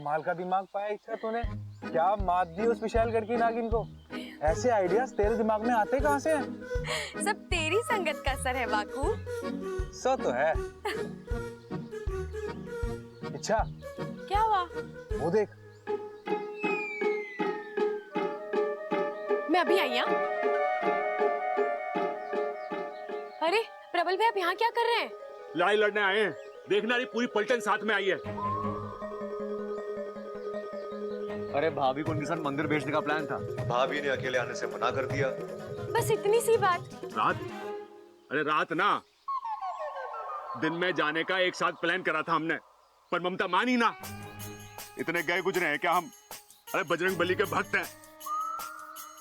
माल का दिमाग पाया इच्छा तूने। क्या मात दी उस विशाल करके नागिन को। ऐसे आइडियाज तेरे दिमाग में आते कहाँ से हैं? सब तेरी संगत का असर है वाकू। सो तो है। इच्छा क्या हुआ? वो देख। मैं अभी आई हूँ। अरे प्रबल भैया, आप यहाँ क्या कर रहे हैं? लड़ाई लड़ने आए हैं। देखना, रही पूरी पलटन साथ में आई है। अरे भाभी को निशान मंदिर भेजने का प्लान था, भाभी ने अकेले आने से मना कर दिया। बस इतनी सी बात। रात? अरे रात ना, दिन में जाने का एक साथ प्लान करा था हमने, पर ममता मानी ना। इतने गए गुजरे हैं क्या हम? अरे बजरंग बली के भक्त हैं।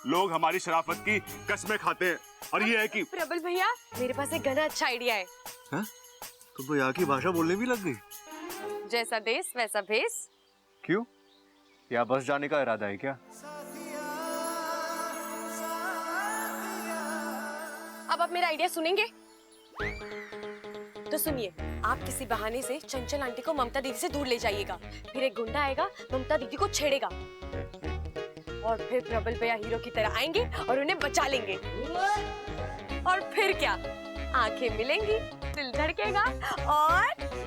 लोग हमारी शराफत की कसमें खाते हैं, और ये है कि प्रबल भैया, मेरे पास एक घना अच्छा आइडिया है। हाँ? तुम तो यहाँ की भाषा बोलने भी लग गई। जैसा देश वैसा भेष। क्यों? या बस जाने का इरादा है क्या? अब आप मेरा आइडिया सुनेंगे? तो सुनिए, आप किसी बहाने से चंचल आंटी को ममता दीदी से दूर ले जाइएगा। फिर एक गुंडा आएगा, ममता दीदी को छेड़ेगा, और फिर प्रबल भैया हीरो की तरह आएंगे और उन्हें बचा लेंगे। और फिर क्या, आंखें मिलेंगी, दिल धड़केगा और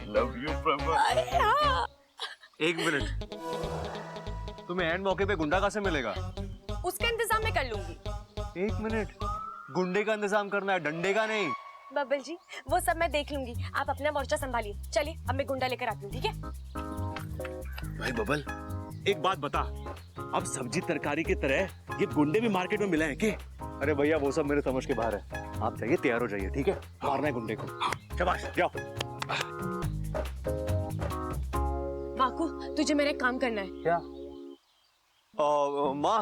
लव यू प्रबल। हाँ। एक मिनट, तुम्हें एंड मौके पे गुंडा कहाँ से मिलेगा? उसका इंतजाम मैं कर लूंगी। एक मिनट, गुंडे का इंतजाम करना है, डंडे का नहीं। बब्बल जी, वो सब मैं देख लूंगी, आप अपना मोर्चा संभालिए। चलिए, अब मैं गुंडा लेकर आती हूँ, ठीक है? भाई बबल, एक बात बता, अब सब्जी तरकारी की तरह ये गुंडे भी मार्केट में मिले हैं क्या? अरे भैया, वो सब मेरे समझ के बाहर है। आप जाइए, तैयार हो जाइए, ठीक है? मारना है गुंडे को। शाबाश, जाओ। वाकू, तुझे मेरा एक काम करना है। क्या? माँ,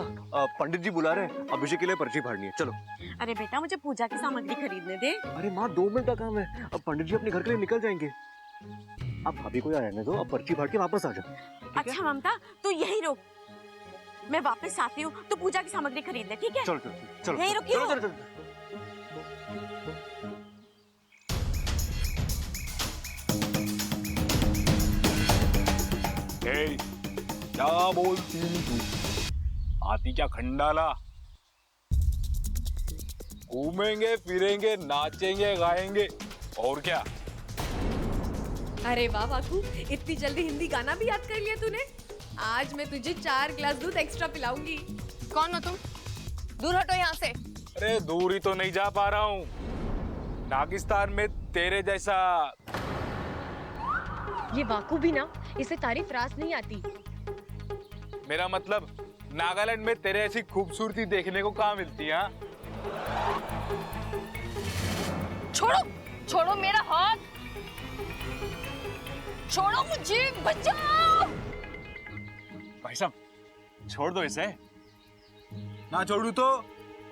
पंडित जी बुला रहे हैं, अभिषेक के लिए पर्ची फाड़नी है, चलो। अरे बेटा, मुझे पूजा की सामग्री खरीदने दे। अरे माँ, 2 मिनट का काम है, अब पंडित जी अपने घर के लिए निकल जाएंगे। आप भाभी को यहाँ रहने दो, अब पर्ची फाड़ के वापस आ जाओ। अच्छा ममता, तू यही रुक, मैं वापस आती हूँ तो पूजा की सामग्री खरीद ले, ठीक है? चलो चलो चलो, यहीं रुकी हो? चलो, चलो, चलो। ए, क्या बोलती तू? आती क्या खंडाला? घूमेंगे फिरेंगे, नाचेंगे गाएंगे, और क्या? अरे वाह वाकू, इतनी जल्दी हिंदी गाना भी याद कर लिया तूने। आज मैं तुझे 4 गिलास दूध एक्स्ट्रा पिलाऊंगी। कौन हो तुम? दूर हटो यहाँ से। अरे दूर ही तो नहीं जा पा रहा हूँ, नागिस्तान में तेरे जैसा। ये वाकू भी ना, इसे तारीफ रास नहीं आती। मेरा मतलब, नागालैंड में तेरे ऐसी खूबसूरती देखने को कहाँ मिलती है? छोड़ो, छोड़ो मेरा हाथ, छोड़ो मुझे, बचाओ। भाई साहब, छोड़ दो इसे। ना छोड़ू तो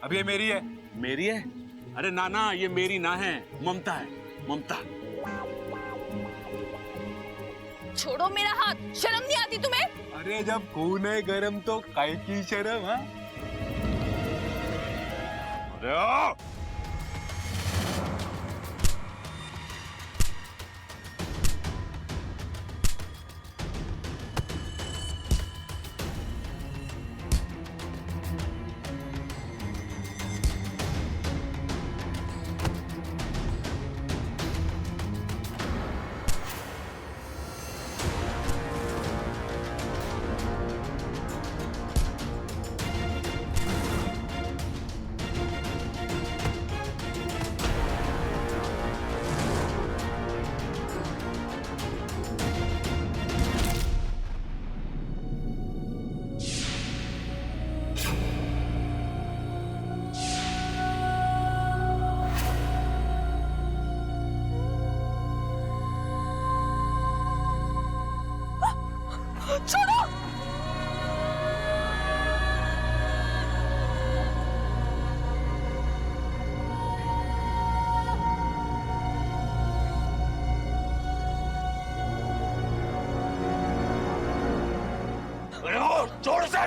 अब ये मेरी है। मेरी है? अरे ना ना, ये मेरी ना है, ममता है, ममता। छोड़ो मेरा हाथ, शर्म नहीं आती तुम्हें? अरे जब खून है गरम तो काय की शर्म? हाँ, अरे आ! छोड़ो। छोड़ से।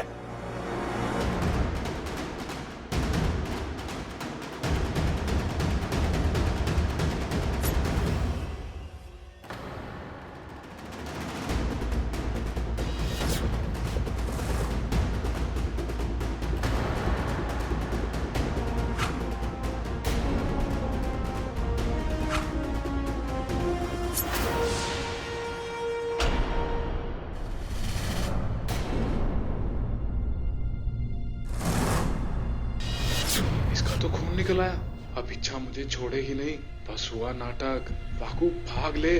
निकल आया। अब इच्छा मुझे छोड़ेगी नहीं। बस हुआ नाटक। वाकू भाग ले।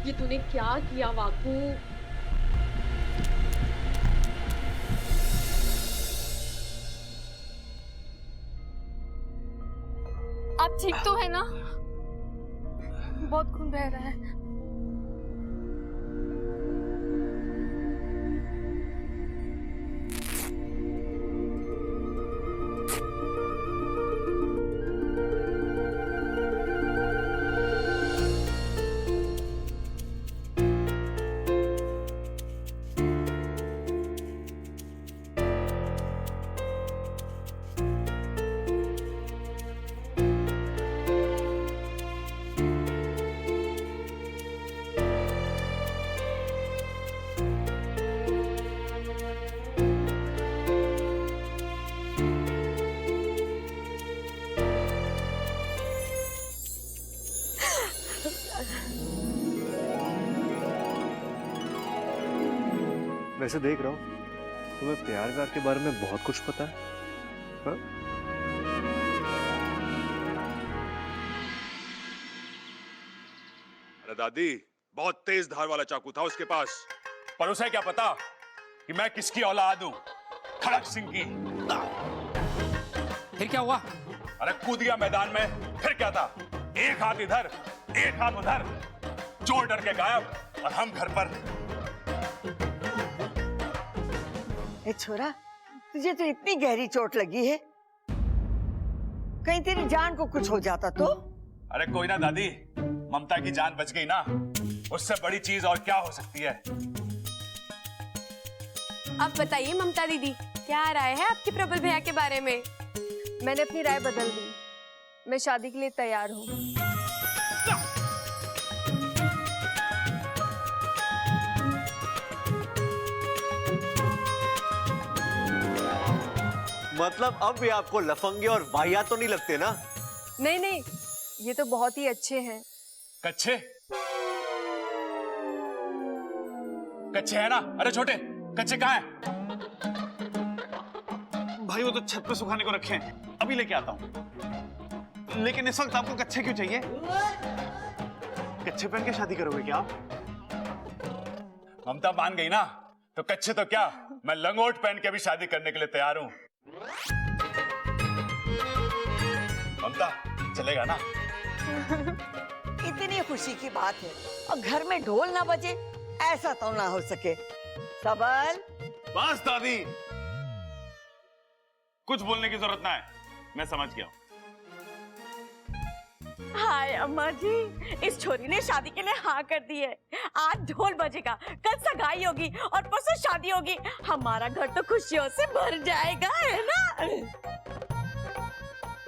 ये तूने क्या किया वाकू? आप ठीक तो है ना? बहुत खून बह रहा है। वैसे देख रहा हूँ तुम्हें प्यार व्यार के बारे में बहुत कुछ पता है। हाँ? अरे दादी, बहुत तेज धार वाला चाकू था उसके पास, पर उसे क्या पता कि मैं किसकी औलाद हूं, खड़क सिंह की। फिर क्या हुआ? अरे कूद गया मैदान में, फिर क्या था, एक हाथ इधर एक हाथ उधर, चोर डर के गायब और हम घर पर। ए छोरा, तुझे तो इतनी गहरी चोट लगी है, कहीं तेरी जान को कुछ हो जाता तो? अरे कोई ना दादी, ममता की जान बच गई ना, उससे बड़ी चीज और क्या हो सकती है। अब बताइए ममता दीदी, क्या राय है आपकी प्रबल भैया के बारे में? मैंने अपनी राय बदल दी। मैं शादी के लिए तैयार हूँ। मतलब अब भी आपको लफंगे और वाहियात तो नहीं लगते ना? नहीं नहीं, ये तो बहुत ही अच्छे हैं। कच्चे कच्चे है ना? अरे छोटे, कच्चे कहाँ हैं? भाई वो तो छत पे सुखाने को रखे हैं, अभी लेके आता हूँ। लेकिन इस वक्त आपको कच्चे क्यों चाहिए? कच्चे पहन के शादी करोगे क्या आप? ममता मान गई ना, तो कच्चे तो क्या, मैं लंगोट पहन के भी शादी करने के लिए तैयार हूं। ममता, चलेगा ना? इतनी खुशी की बात है और घर में ढोल ना बजे, ऐसा तो ना हो सके। सबल, बस दादी, कुछ बोलने की जरूरत ना है, मैं समझ गया। हाय अम्मा जी, इस छोरी ने शादी के लिए हाँ कर दी है। आज ढोल बजेगा, कल सगाई होगी और परसों शादी होगी। हमारा घर तो खुशियों से भर जाएगा, है ना?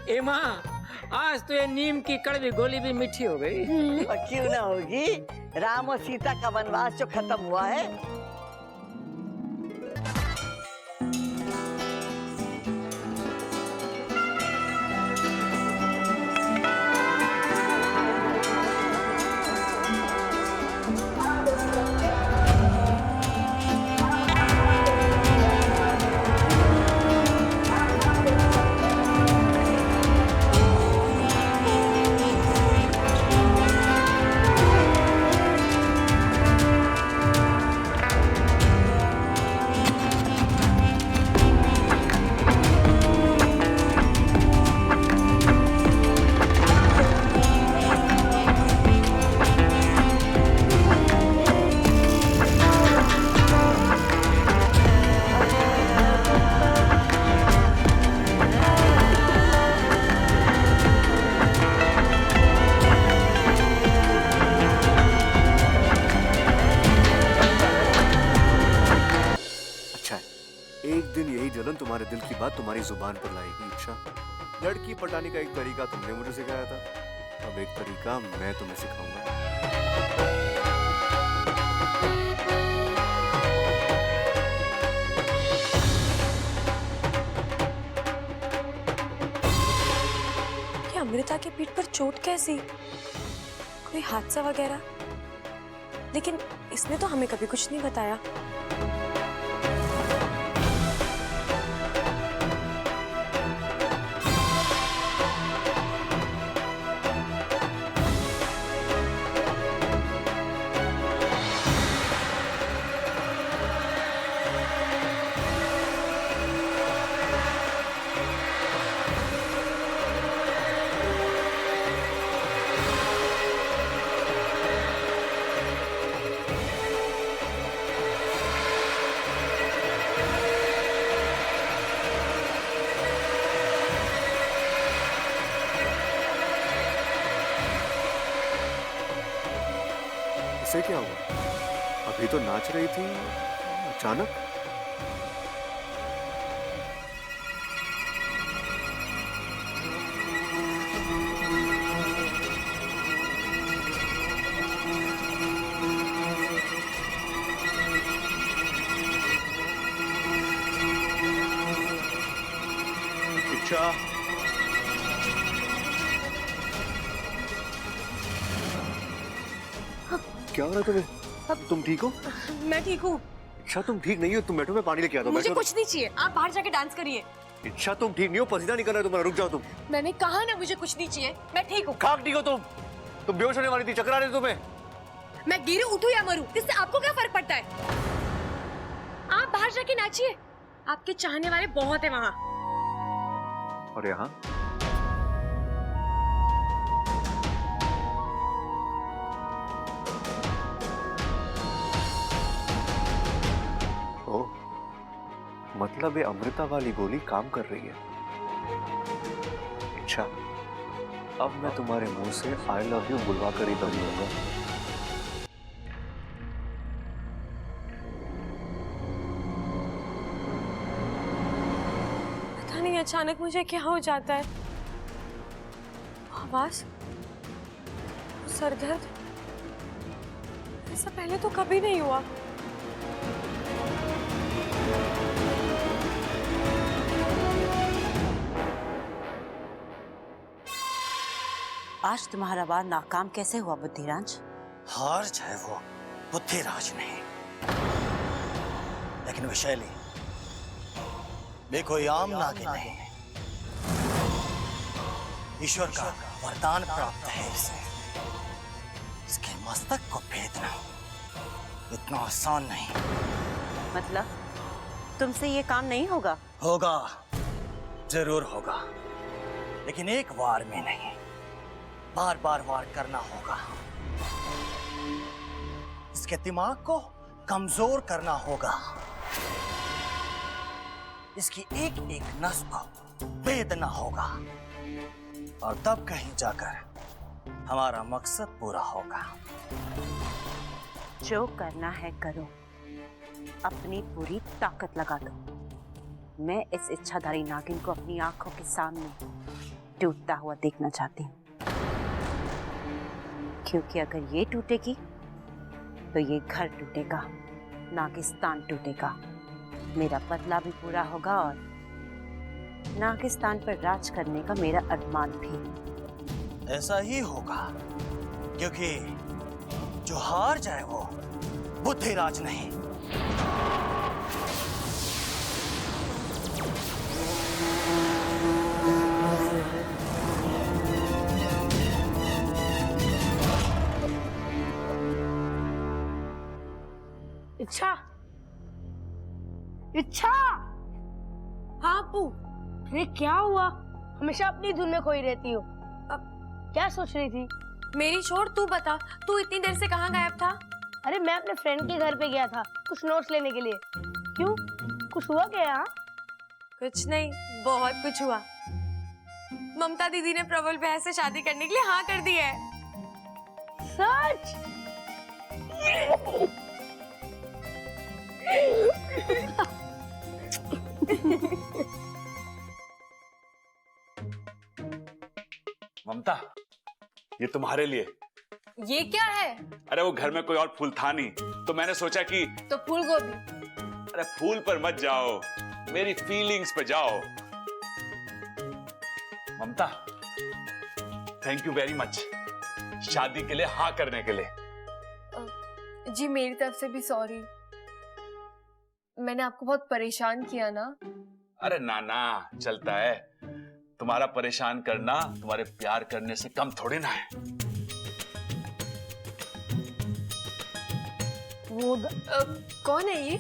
ए माँ, आज तो ये नीम की कड़वी गोली भी मीठी हो गई। और क्यों ना होगी, राम और सीता का वनवास जो खत्म हुआ है। तुम्हारे दिल की बात तुम्हारी जुबान पर लाएगी। अच्छा, लड़की पटाने का एक तरीका तुमने मुझे सिखाया था, अब एक तरीका मैं तुम्हें सिखाऊंगा। ये अमृता के पीठ पर चोट कैसी? कोई हादसा वगैरह? लेकिन इसने तो हमें कभी कुछ नहीं बताया। ऐसे क्या हुआ? अभी तो नाच रही थी, अचानक? इच्छा, क्या हो रहा है तुम्हें? तुम ठीक हो? मैं ठीक हूँ। इच्छा तुम ठीक नहीं हो, तुम बैठो, मैं पानी लेके आता हूँ। मुझे बैठो। कुछ नहीं चाहिए, आप बाहर जाके डांस करिए। इच्छा तुम ठीक नहीं हो, पसीना निकल रहा है तुम्हारा, रुक जाओ तुम। मैंने कहा ना मुझे कुछ नहीं चाहिए, मैं ठीक हूँ। खाक ठीक हो तुम बेहोश होने वाली थी, चक्कर आ रहे थे तुम्हें। मैं गिरूं, उठूं या मरूं, इससे आपको क्या फर्क पड़ता है? आप बाहर जाके नाचिए, आपके चाहने वाले बहुत है वहाँ। और यहाँ ओ, मतलब ये अमृता वाली गोली काम कर रही है। अच्छा, अब मैं तुम्हारे मुंह से आई लव यू बुलवा कर ही दम लूंगा। पता नहीं अचानक मुझे क्या हो जाता है। आवाज, सरदर्द, ऐसा पहले तो कभी नहीं हुआ। आज तुम्हारा वार नाकाम कैसे हुआ बुद्धिराज? हार जाए वो बुद्धिराज नहीं, लेकिन विशैली वे कोई आम नागिन नहीं, ईश्वर का वरदान प्राप्त है इसे। इसके मस्तक को भेदना इतना आसान नहीं। मतलब तुमसे ये काम नहीं होगा? होगा, जरूर होगा, लेकिन एक वार में नहीं, बार बार वार करना होगा। इसके दिमाग को कमजोर करना होगा, इसकी एक एक नस को भेदना होगा, और तब कहीं जाकर हमारा मकसद पूरा होगा। जो करना है करो, अपनी पूरी ताकत लगा दो। मैं इस इच्छाधारी नागिन को अपनी आंखों के सामने टूटता हुआ देखना चाहती हूँ, क्योंकि अगर ये टूटेगी तो ये घर टूटेगा, नागिस्तान टूटेगा, मेरा बदला भी पूरा होगा और नागिस्तान पर राज करने का मेरा अरमान भी। ऐसा ही होगा, क्योंकि जो हार जाए वो बुद्धिराज नहीं। इच्छा, इच्छा। हाँ अप्पू। अरे क्या हुआ? हमेशा अपनी धुन में खोई रहती हो। अब क्या सोच रही थी? मेरी छोड़, तू बता, तू इतनी देर से कहाँ गायब था? अरे मैं अपने फ्रेंड के घर पे गया था कुछ नोट्स लेने के लिए। क्यों, कुछ हुआ क्या यहाँ? कुछ नहीं, बहुत कुछ हुआ। ममता दीदी ने प्रबल भैया से शादी करने के लिए हाँ कर दी है। सच? ममता, ये तुम्हारे लिए। ये क्या है? अरे वो घर में कोई और फूल था नहीं, तो मैंने सोचा कि तो फूल गोभी। अरे फूल पर मत जाओ, मेरी फीलिंग्स पे जाओ। ममता, थैंक यू वेरी मच शादी के लिए हाँ करने के लिए। जी मेरी तरफ से भी सॉरी, मैंने आपको बहुत परेशान किया ना। अरे ना ना, चलता है। तुम्हारा परेशान करना तुम्हारे प्यार करने से कम थोड़ी ना है। वो कौन है ये?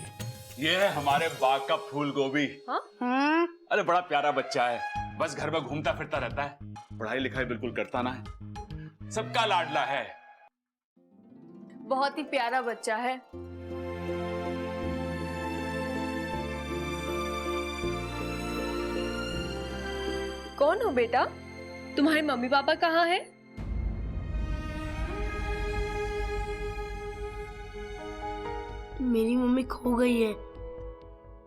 ये है हमारे बाग का फूल गोभी। हाँ? अरे बड़ा प्यारा बच्चा है, बस घर में घूमता फिरता रहता है, पढ़ाई लिखाई बिल्कुल करता ना है, सबका लाडला है। बहुत ही प्यारा बच्चा है। कौन हो बेटा? तुम्हारे मम्मी पापा कहाँ हैं? मेरी मम्मी खो गई है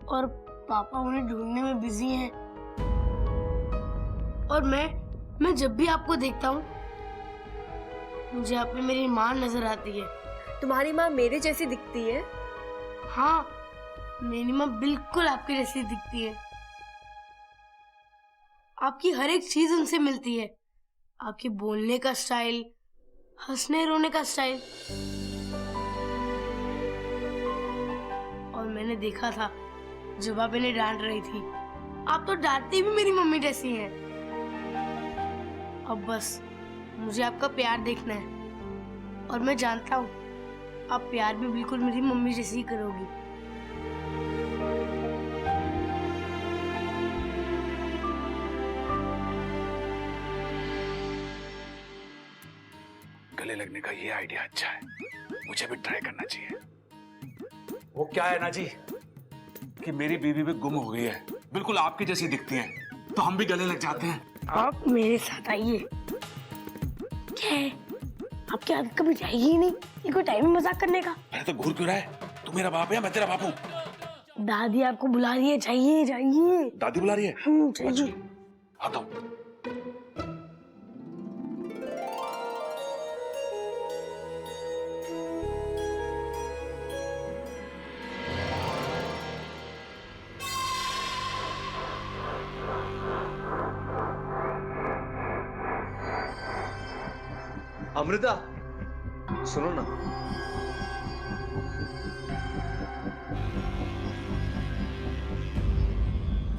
और पापा उन्हें ढूंढने में बिजी हैं। और मैं जब भी आपको देखता हूँ मुझे आप में मेरी माँ नजर आती है। तुम्हारी माँ मेरे जैसी दिखती है? हाँ, मेरी माँ बिल्कुल आपकी जैसी दिखती है। आपकी हर एक चीज उनसे मिलती है, आपके बोलने का स्टाइल, हंसने रोने का स्टाइल। और मैंने देखा था जब आप इन्हें डांट रही थी, आप तो डांटती भी मेरी मम्मी जैसी हैं। अब बस मुझे आपका प्यार देखना है और मैं जानता हूँ आप प्यार भी बिल्कुल मेरी मम्मी जैसी ही करोगी। गले लगने का ये आइडिया अच्छा है, मुझे भी ट्राई करना चाहिए। वो क्या है ना जी कि मेरी बीवी भी गुम हो गई है, बिल्कुल आपकी जैसी दिखती है, तो हम भी गले लग जाते हैं। आप मेरे साथ आइए। क्या है, आपकी आदत कभी जाएगी ही नहीं, ये कोई टाइम है मजाक करने का। अरे तो घूर क्यों रहा है? तू मेरा बाप है, मैं तेरा बाप हूँ। दादी आपको बुला रही है, जाइए जाइए। दादी बुला रही है? जाइए। आता हूँ। अमृता, सुनो ना।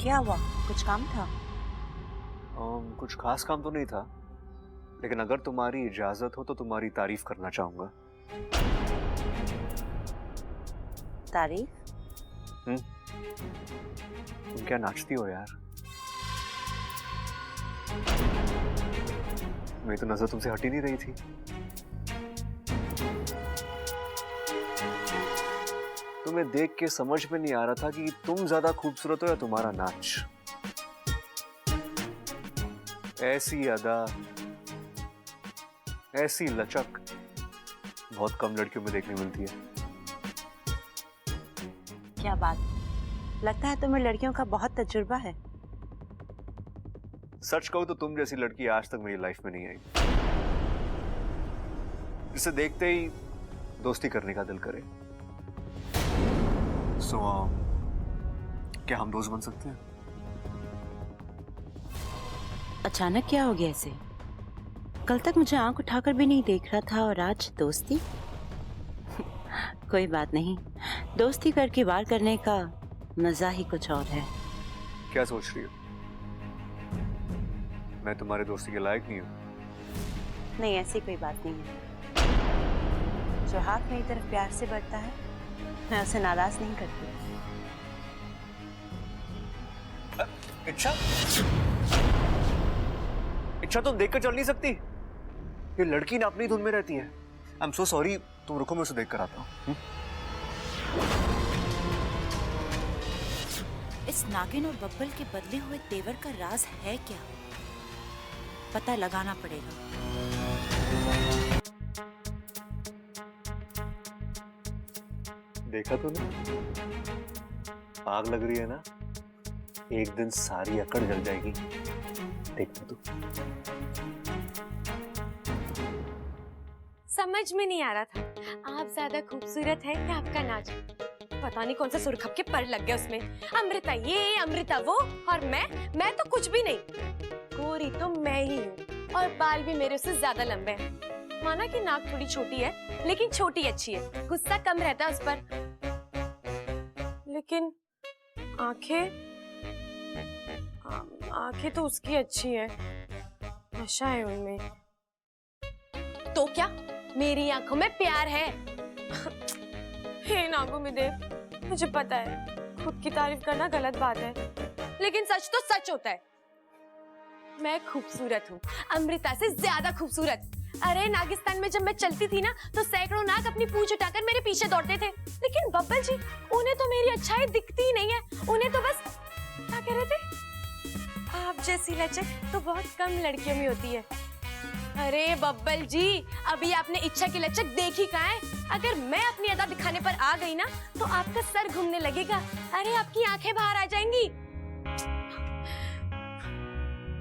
क्या हुआ? कुछ काम था? कुछ खास काम तो नहीं था, लेकिन अगर तुम्हारी इजाजत हो तो तुम्हारी तारीफ करना चाहूंगा। तारीफ? तुम क्या नाचती हो यार? मेरी तो नजर तुमसे हट ही नहीं रही थी। तुम्हें देख के समझ में नहीं आ रहा था कि तुम ज्यादा खूबसूरत हो या तुम्हारा नाच। ऐसी अदा, ऐसी लचक बहुत कम लड़कियों में देखने मिलती है। क्या बात, लगता है तुम्हें लड़कियों का बहुत तजुर्बा है। सच कहूं तो तुम जैसी लड़की आज तक मेरी लाइफ में नहीं आई, जिसे देखते ही दोस्ती करने का दिल करे। क्या हम दोस्त बन सकते हैं? अचानक क्या हो गया ऐसे? कल तक मुझे आंख उठाकर भी नहीं देख रहा था और आज दोस्ती? कोई बात नहीं, दोस्ती करके वार करने का मजा ही कुछ और है। क्या सोच रही हो? मैं तुम्हारे दोस्ती के लायक नहीं हूँ? नहीं, ऐसी कोई बात नहीं है। जो हाथ मेरी तरफ प्यार से बढ़ता है, मैं उसे नाराज नहीं करती। इच्छा, इच्छा तुम देखकर चल नहीं सकती? ये लड़की ना अपनी धुन में रहती है। आई एम सो सॉरी, तुम रुको, मैं उसे देख कर आता हूँ। इस नागिन और बब्बल के बदले हुए तेवर का राज है क्या? पता लगाना पड़ेगा। देखा तूने? आग लग रही है ना, एक दिन सारी अकड़ जल जाएगी। देखना तू। समझ में नहीं आ रहा था आप ज्यादा खूबसूरत है या आपका नाच। पता नहीं कौन सा सुरखप के पर लग गया उसमें। अमृता ये, अमृता वो, और मैं तो कुछ भी नहीं। गोरी तो मैं ही हूँ और बाल भी मेरे से ज्यादा लंबे हैं। माना कि नाक थोड़ी छोटी है, लेकिन छोटी अच्छी है, गुस्सा कम रहता है उस पर। लेकिन आंखें तो उसकी अच्छी है, नशा है उनमें। तो क्या मेरी आंखों में प्यार है? हे नागो मिदेव, मुझे पता है खुद की तारीफ करना गलत बात है, लेकिन सच तो सच होता है। मैं खूबसूरत हूँ, अमृता से ज्यादा खूबसूरत। अरे नागिस्तान में जब मैं चलती थी ना, तो सैकड़ों नाग अपनी पूंछ उठाकर मेरे पीछे दौड़ते थे। लेकिन बब्बल जी, उन्हें तो मेरी अच्छाई दिखती ही नहीं है। उन्हें तो बस, क्या कह रहे थे, आप जैसी लचक तो बहुत कम लड़कियों में होती है। अरे बब्बल जी, अभी आपने इच्छा की लचक देखी कहाँ है? अगर मैं अपनी अदा दिखाने पर आ गई ना तो आपका सर घूमने लगेगा। अरे आपकी आंखें बाहर आ जाएंगी।